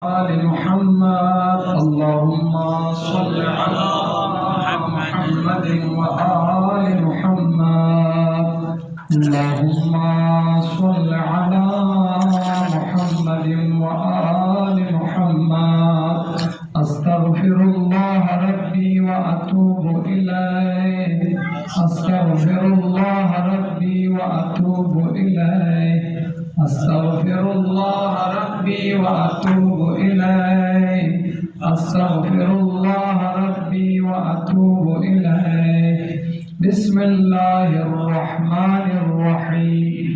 آل محمد اللهم صل على محمد وآل محمد اللهم صل على محمد وآل محمد أستغفر الله ربي وأتوب إليه أستغفر الله ربي وأتوب إليه أستغفر الله ربي وأتوب إليه أستغفر الله ربي وأتوب إليه بسم الله الرحمن الرحيم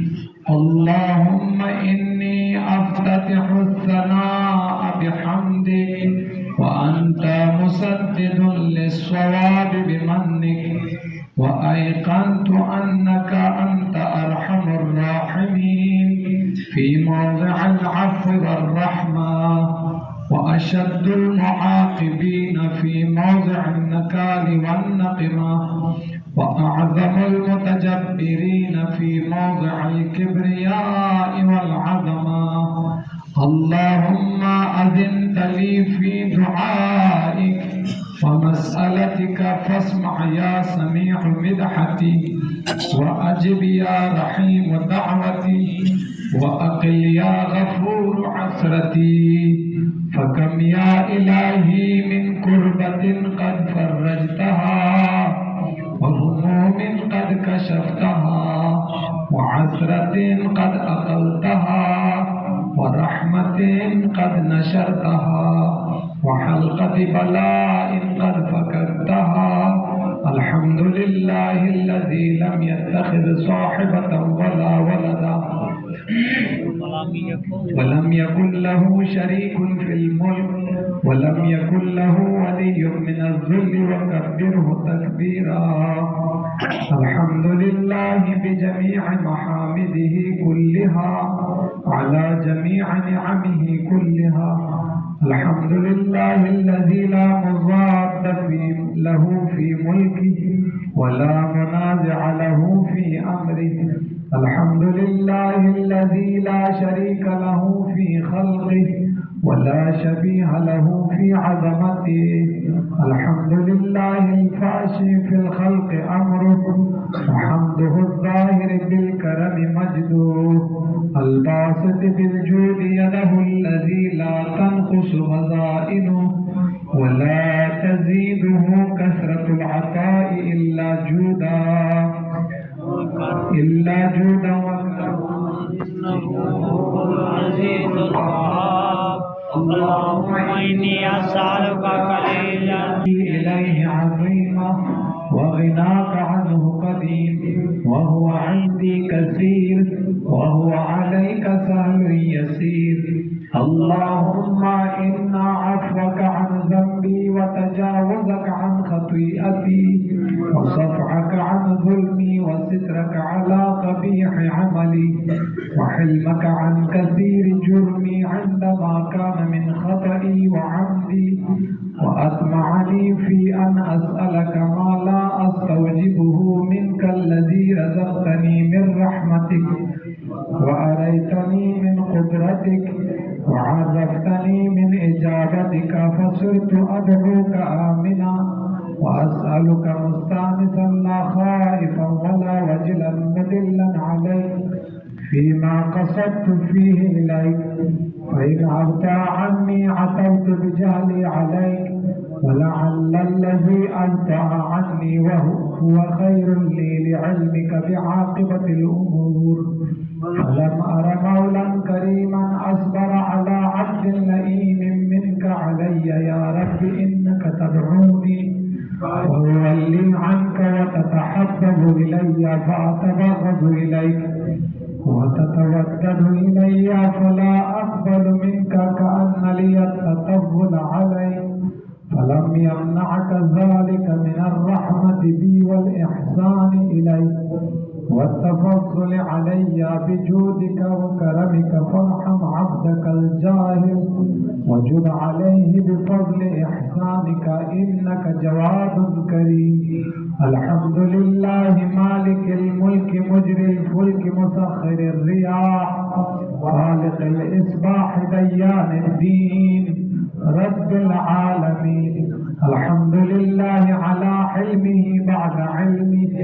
اللهم إني أفتتح الثناء بحمدك وأنت مسدد للصواب بمنك وأيقنت أنك أنت أرحم الراحمين في موضع العفو والرحمة وأشد المعاقبين في موضع النكال والنقمة وأعظم المتجبرين في موضع الكبرياء والعظمة اللهم أذنت لي في دعائك ومسألتك فاسمع يا سميع مدحتي وأجب يا رحيم دعوتي وأقل يا غفور عثرتي فكم يا إلهي من كربة قد فرجتها وهموم قد كشفتها وعثرة قد أقلتها ورحمة قد نشرتها وحلقة بلاء قد فككتها الحمد لله الذي لم يتخذ صاحبة ولا ولدا ولم يكن له شريك في الملك ولم يكن له ولي من الذل وكبره تكبيرا الحمد لله بجميع محامده كلها على جميع نعمه كلها الحمد لله الذي لا مضاد له في ملكه ولا منازع له في أمره الحمد لله الذي لا شريك له في خلقه ولا شبيه له في عظمته الحمد لله الفاشي في الخلق أمره وحمده الظاهر بالكرم مجده الباسط بالجود يده الذي لا تنقص خزائنه ولا تزيده كثرة العطاء إلا جودا العزيز الوهاب اللهم إني أسألك قليلا إليه عظيما وغناك عنه قديم وهو عندي كثير وهو عليك سهل يسير اللهم إن عفوك عن ذنبي وتجاوزك عن خطيئتي وصفعك عن ظلمي وسترك على قبيح عملي وحلمك عن كثير جرمي عندما كان من خطئي وعمدي وأطمعني في أن أسألك ما لا أستوجبه منك الذي رزقتني من رحمتك وأريتني من قدرتك وعرفتني من إجابتك فصرت أدعوك آمنا وأسألك مستانسا لا خائفا ولا وجلا مدلا عليك فيما قصدت فيه إليك فإن عرضت عني عتوت بجهلي عليك ولعل الذي أنتع عني وهو خير لي لعلمك بعاقبة الأمور فلم أر مولا كريما أصبر على عبد لئيم منك علي يا رب إنك تدعوني وأولي عنك وتتحبب إلي فأتبغض إليك وتتودد إلي فلا أقبل منك كأن لي التطول عليك فلم يمنعك ذلك من الرحمة بي والإحسان إليك والتفضل علي بجودك وكرمك فارحم عبدك الجاهل وجد عليه بفضل إحسانك إنك جواد كريم الحمد لله مالك الملك مجري الفلك مسخر الرياح خالق الإصباح ديان الدين رب العالمين. الحمد لله على حلمه بعد علمه،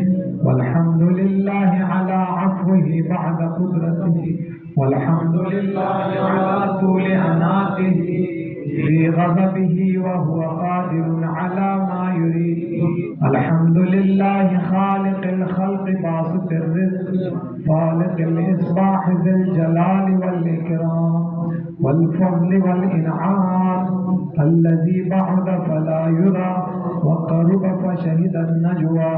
والحمد لله على عفوه بعد قدرته، والحمد لله على طول أناته في غضبه وهو قادر على ما يريد. الحمد لله خالق الخلق باسط الرزق خالق الإصباح ذي الجلال والإكرام والفضل والإنعام، الذي بعد فلا يرى وقرب فشهد النجوى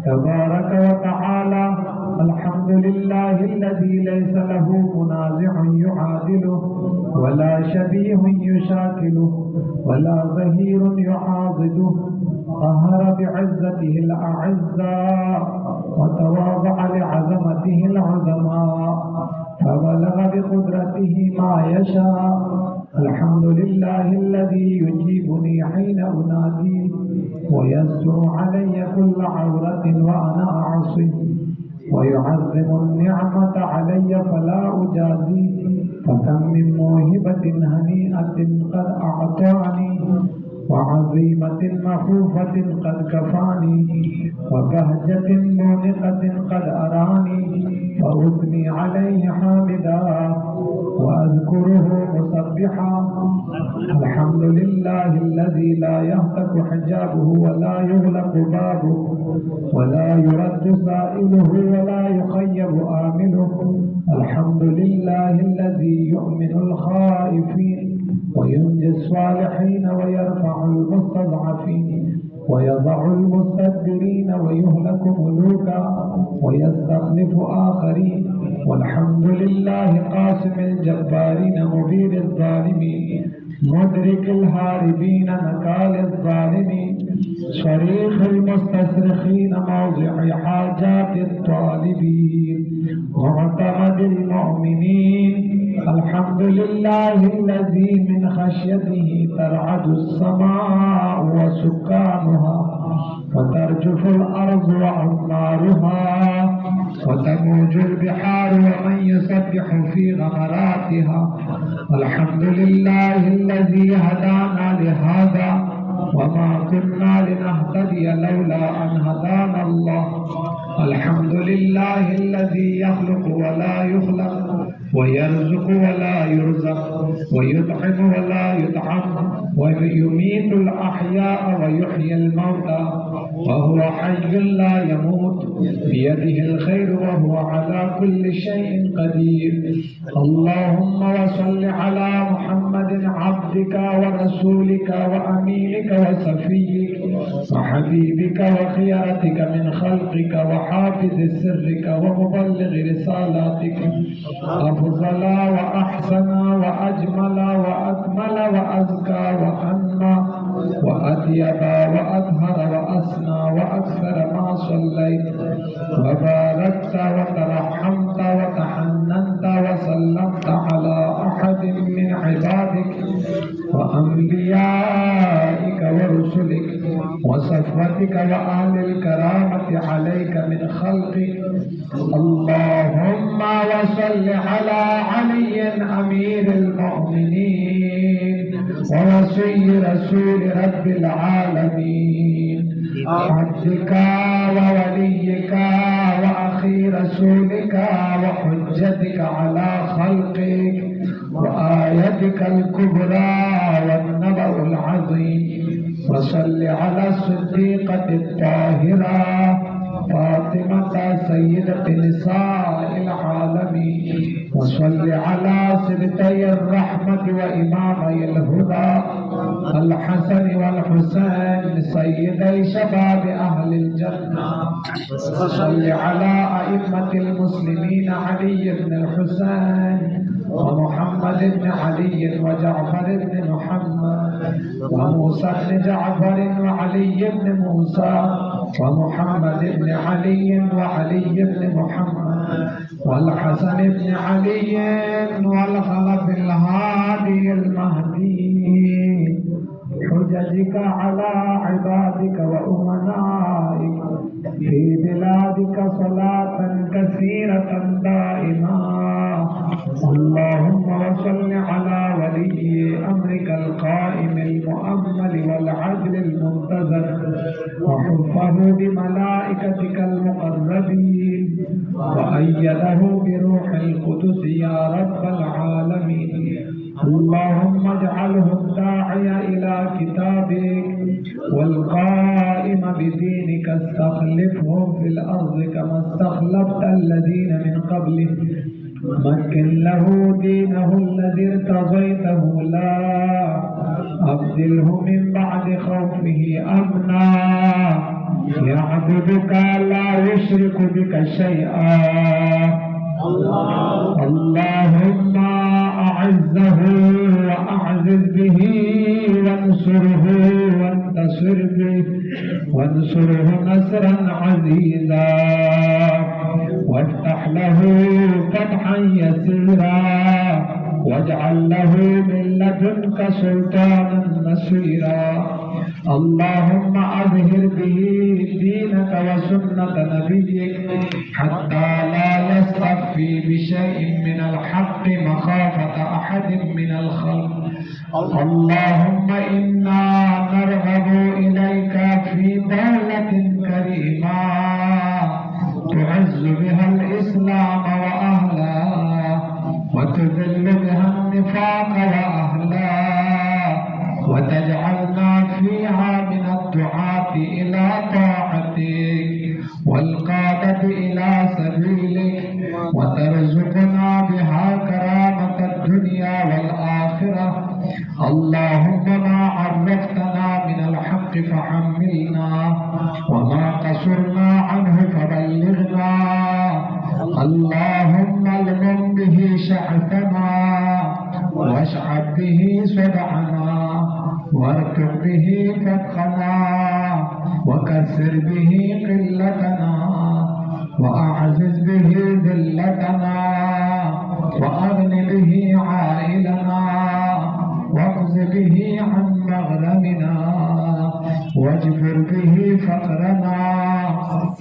تبارك وتعالى. الحمد لله الذي ليس له منازع يعادله، ولا شبيه يشاكله، ولا ظهير يعاضده. قهر بعزته الأعزاء وتواضع لعظمته العظماء، فبلغ بقدرته ما يشاء. الحمد لله الذي يجيبني حين أناديه، ويستر علي كل عورة وأنا أعصي، ويعظم النعمة علي فلا أجازيه. فكم من موهبة هنيئة قد أعطاني، وعظيمة مخوفة قد كفاني، وبهجة مونقة قد أراني، فأثني عليه حامدا وأذكره مسبحا. الحمد لله الذي لا يهتك حجابه ولا يغلق بابه ولا يرد سائله ولا يخيب آمله. الحمد لله الذي يؤمن الخائفين وينجي الصالحين ويرفع المستضعفين ويضع المستكبرين ويهلك ملوكا ويستخلف آخرين. والحمد لله قاسم الجبارين مبين الظالمين مدرك الهاربين نكال الظالمين صريخ المستصرخين موضع حاجات الطالبين معتمد المؤمنين. الحمد لله الذي من خشيته ترعد السماء وسكانها، وترجف الأرض وعمارها، وتموج البحار ومن يسبح في غمراتها. الحمد لله الذي هدانا لهذا وما كنا لنهتدي لولا أن هدانا الله. الحمد لله الذي يخلق ولا يخلق، ويرزق ولا يرزق، ويطعم ولا يطعم، ويميت الأحياء ويحيي الموتى، وهو حي لا يموت، بيده الخير وهو على كل شيء قدير. اللهم وصل على محمد عبدك ورسولك وأمينك وصفيك وحبيبك وخيرتك من خلقك وحافظ سرك ومبلغ رسالاتك، أفضل وأحسن وأجمل وأكمل وأزكى وأنمى وأطيب وأطهر وأسنى وأكثر ما صليت وباركت وترحمت وتحننت وسلمت على أحد من عبادك وأنبيائك ورسلك وصفوتك وأهل الكرامة عليك من خلقك. اللهم وصل على علي أمير المؤمنين ووصي رسول رب العالمين، عبدك ووليك وأخي رسولك وحجتك على خلقك وآيتك الكبرى والنبأ العظيم. وصل على الصديقة الطاهرة فاطمة سيدة نساء العالمين. وصل على سبتي الرحمة وإمامي الهدى الحسن والحسين سيدي شباب أهل الجنة. وصل على أئمة المسلمين علي بن الحسين ومحمد بن علي وجعفر بن محمد وموسى بن جعفر وعلي بن موسى ومحمد بن علي وعلي بن محمد والحسن بن علي والخلف الهادي المهدي حجة وحججك على عبادك وأمنائك في بلادك صلاة كثيرة دائما. اللهم وصل على ولي أمرك القائم المؤمل والعدل المنتظر وحفه بملائكتك المقربين وأيده بروح القدس يا رب العالمين. اللهم اجعله الداعي إلى كتابك والقائم بدينك استخلفهم في الأرض كما استخلفت الذين من قبله. مكن له دينه الذي ارتضيته لا أبدله من بعد خوفه أمنا يعبدك لا يشرك بك شيئا. اللهم أعزه وأعزز به وانصره وانتصر به وانصره نصرا عزيزا وافتح له فتحا يسيرا واجعل له من لدنك سلطانا نصيرا. اللهم أظهر به دينك وسنة نبيك حتى لا يستخفي بشيء من الحق مخافة أحد من الخلق. اللهم إنا نرغب إليك في دولة كريمة تعز بها الإسلام وأهله وتذل بها النفاق وأهله وتجعلنا فيها من الدعاة إلى طاعتك والقادة إلى سبيلك وترزقنا بها كرامة الدنيا والآخرة. اللهم ما عرفتنا من الحق فحملنا وما قصرنا عنه فبلغنا. اللهم الم به شعثنا واشعب به صدعنا وارتق به فتخنا وكسر به قلتنا وأعزز به ذلتنا وأغن به عائلنا واخذ به عن مغرمنا واجبر به فقرنا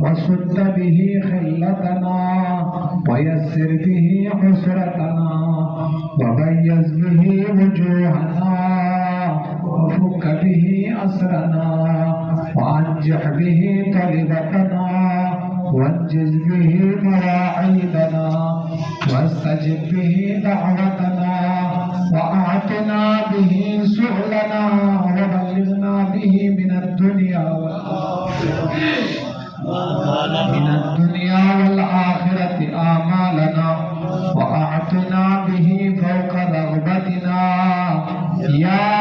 وسد به خلتنا ويسر به حسرتنا وميز به وجوهنا وفك به أسرنا وأنجح به طلبتنا وانجز به مواعيدنا واستجب به دعوتنا وأعطنا به سؤلنا وبلغنا به من الدنيا والآخرة آمالنا وأعطنا به فوق رغبتنا يا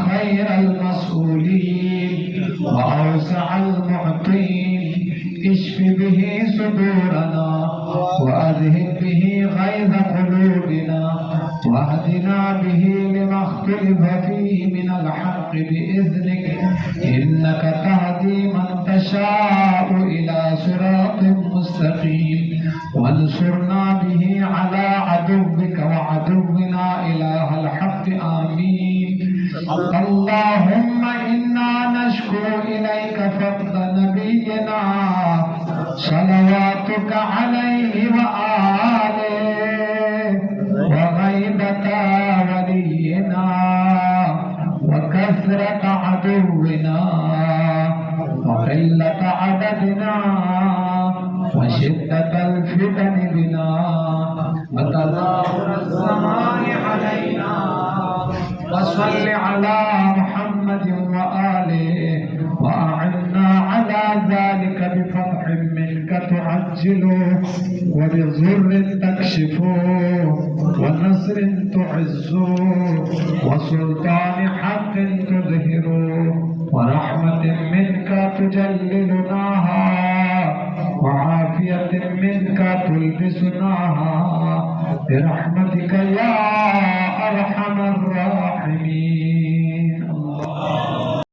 خير المسؤولين وأوسع المعطين. اشف به صدورنا وأذهب به غيظ قلوبنا واهدنا به لما اختلف فيه من الحق بإذنك إنك تهدي من تشاء إلى صراط مستقيم. وانصرنا به على عدوك وعدونا إله الحق آمين. اللهم إنا نشكو إليك فضل نبينا صلواتك عليه وآله وغيبة ولينا وكثرة عدونا وقلة عددنا وشدة الفتن بنا وتظاهر الزمان علينا. وصل على محمد وآله وأعنا على ذلك بفتح منك تعجله وبضر تكشفه ونصر تعزه وسلطان حق تظهره ورحمة منك تجللناها وعافية منك تلبسناها برحمتك يا أرحم الراحمين.